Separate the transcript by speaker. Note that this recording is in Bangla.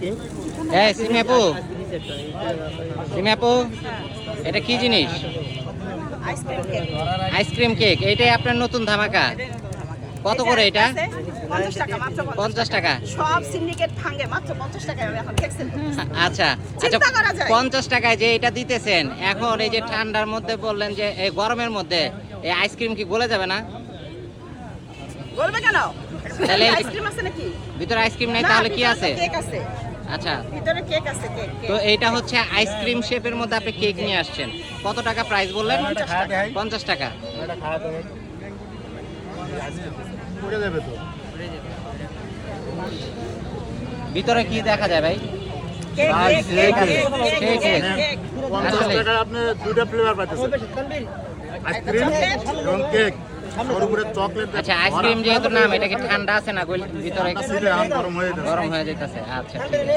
Speaker 1: এই সিমি আপু এটা কি জিনিস? Ice cream cake. এইটাই আপনার নতুন ধামাকা। কত করে এটা? 50 টাকা।
Speaker 2: সব সিন্ডিকেট ভাঙে মাত্র 50 টাকায় এখন কেক সেল করতেছে।
Speaker 1: আচ্ছা আচ্ছা, 50 টাকায় যে এটা দিতেছেন, এখন এই যে ঠান্ডার মধ্যে বললেন যে এই গরমের মধ্যে এই আইসক্রিম কি গলে যাবে না?
Speaker 2: বলবে কেন?
Speaker 1: তাহলে
Speaker 2: আইসক্রিম আছে নাকি?
Speaker 1: ভিতরে আইসক্রিম নাই, তাহলে কি আছে?
Speaker 2: কেক আছে।
Speaker 1: আচ্ছা,
Speaker 2: ভিতরে কেক আছে, কেক।
Speaker 1: তো এইটা হচ্ছে আইসক্রিম শেপের মধ্যে আপনি কেক নিয়ে আসছেন। কত টাকা প্রাইস বললেন? 50 টাকা। ভিতরে কি দেখা যায় ভাই?
Speaker 2: কেক,
Speaker 1: কেক আছে,
Speaker 2: কেক,
Speaker 1: কেক।
Speaker 2: কেক।
Speaker 3: 50 টাকায় আপনি দুইটা ফ্লেভার পাচ্ছেন, আইসক্রিম এবং কেক। ওর উপরে চকলেট।
Speaker 1: আচ্ছা, আইসক্রিম যেহেতু নাম, এটা কি ঠান্ডা আছে না ভিতরে?
Speaker 3: গরম হয়ে যাচ্ছে।
Speaker 1: গরম হয়ে যেতেছে। আচ্ছা ঠিক আছে।